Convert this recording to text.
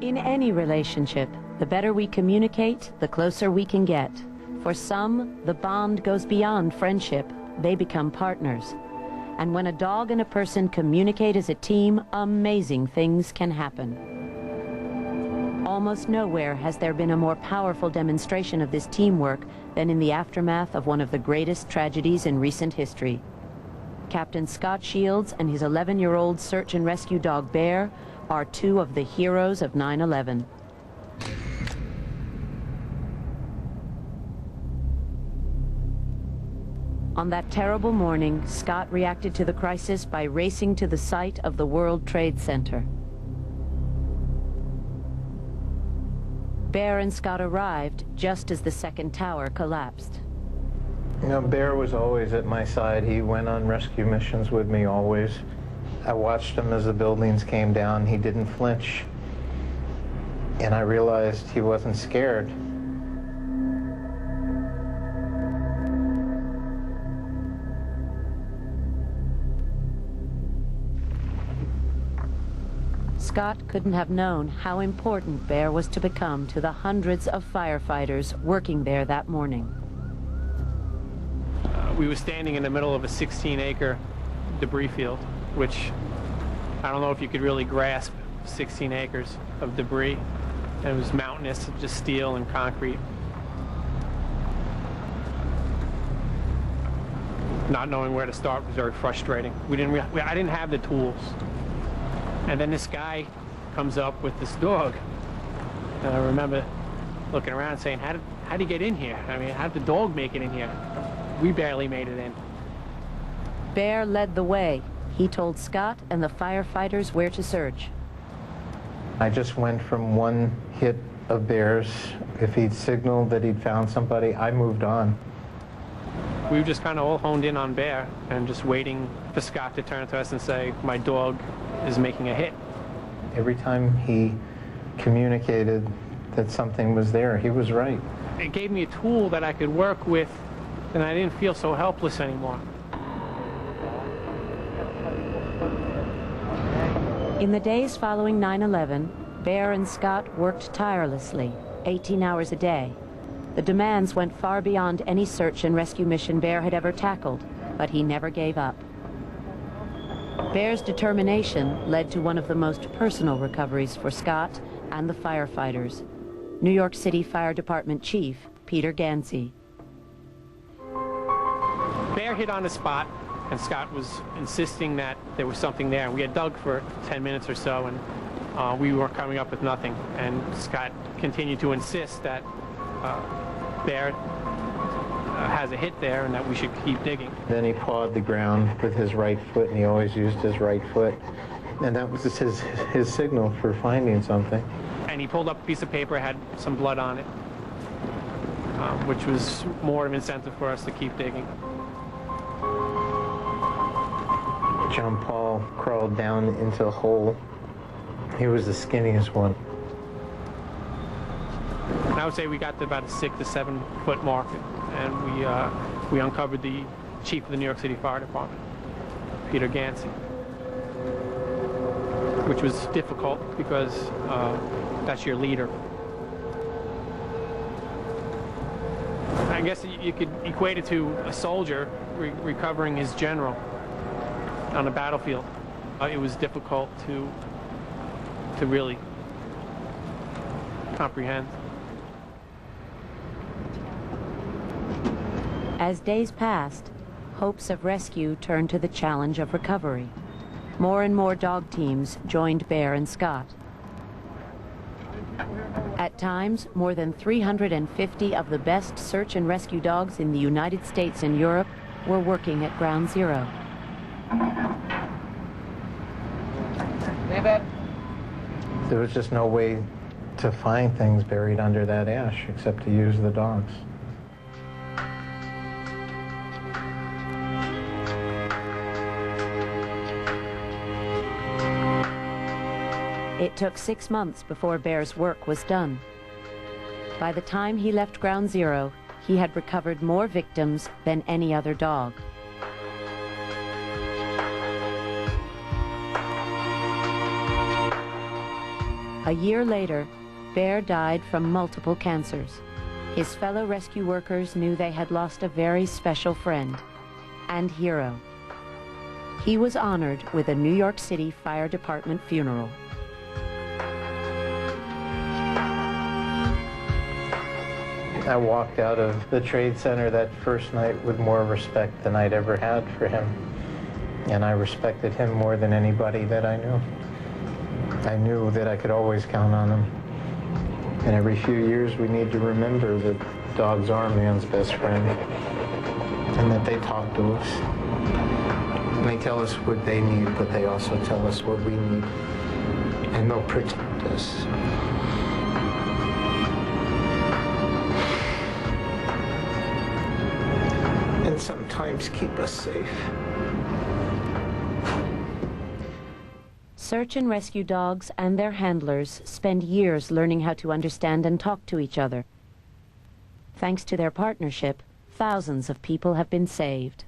In any relationship, the better we communicate, the closer we can get. For some, the bond goes beyond friendship. They become partners. And when a dog and a person communicate as a team, amazing things can happen. Almost nowhere has there been a more powerful demonstration of this teamwork than in the aftermath of one of the greatest tragedies in recent history. Captain Scott Shields and his 11-year-old search and rescue dog Bear are two of the heroes of 9/11. On that terrible morning, Scott reacted to the crisis by racing to the site of the World Trade Center. Bear and Scott arrived just as the second tower collapsed. You know, Bear was always at my side. He went on rescue missions with me always. I watched him as the buildings came down. He didn't flinch. And I realized he wasn't scared. Scott couldn't have known how important Bear was to become to the hundreds of firefighters working there that morning. We were standing in the middle of a 16-acre debris field, which I don't know if you could really grasp 16 acres of debris. And it was mountainous, just steel and concrete. Not knowing where to start was very frustrating. I didn't have the tools. And then this guy comes up with this dog. And I remember looking around saying, how did he get in here? I mean, how did the dog make it in here? We barely made it in. Bear led the way. He told Scott and the firefighters where to search. I just went from one hit of Bear's. If he'd signaled that he'd found somebody, I moved on. We were just kind of all honed in on Bear and just waiting for Scott to turn to us and say, my dog is making a hit. Every time he communicated that something was there, he was right. It gave me a tool that I could work with, and I didn't feel so helpless anymore. In the days following 9/11, Bear and Scott worked tirelessly, 18 hours a day. The demands went far beyond any search and rescue mission Bear had ever tackled, but he never gave up. Bear's determination led to one of the most personal recoveries for Scott and the firefighters, New York City Fire Department Chief Peter Ganci. Bear hit on the spot, and Scott was insisting that there was something there. We had dug for 10 minutes or so, and we were coming up with nothing. And Scott continued to insist that Bear has a hit there and that we should keep digging. Then he pawed the ground with his right foot, and he always used his right foot. And that was his signal for finding something. And he pulled up a piece of paper, had some blood on it, which was more of an incentive for us to keep digging. John Paul crawled down into a hole. He was the skinniest one. And I would say we got to about a 6 to 7 foot mark, and we uncovered the chief of the New York City Fire Department, Peter Ganci, which was difficult because that's your leader. I guess you could equate it to a soldier recovering his general on a battlefield. It was difficult to really comprehend. As days passed, hopes of rescue turned to the challenge of recovery. More and more dog teams joined Bear and Scott. At times, more than 350 of the best search and rescue dogs in the United States and Europe were working at Ground Zero. There was just no way to find things buried under that ash except to use the dogs. It took 6 months before Bear's work was done. By the time he left Ground Zero, he had recovered more victims than any other dog. A year later, Bear died from multiple cancers. His fellow rescue workers knew they had lost a very special friend and hero. He was honored with a New York City Fire Department funeral. I walked out of the Trade Center that first night with more respect than I'd ever had for him. And I respected him more than anybody that I knew. I knew that I could always count on him. And every few years we need to remember that dogs are man's best friend and that they talk to us. And they tell us what they need, but they also tell us what we need. And they'll protect us. And sometimes keep us safe. Search and rescue dogs and their handlers spend years learning how to understand and talk to each other. Thanks to their partnership, thousands of people have been saved.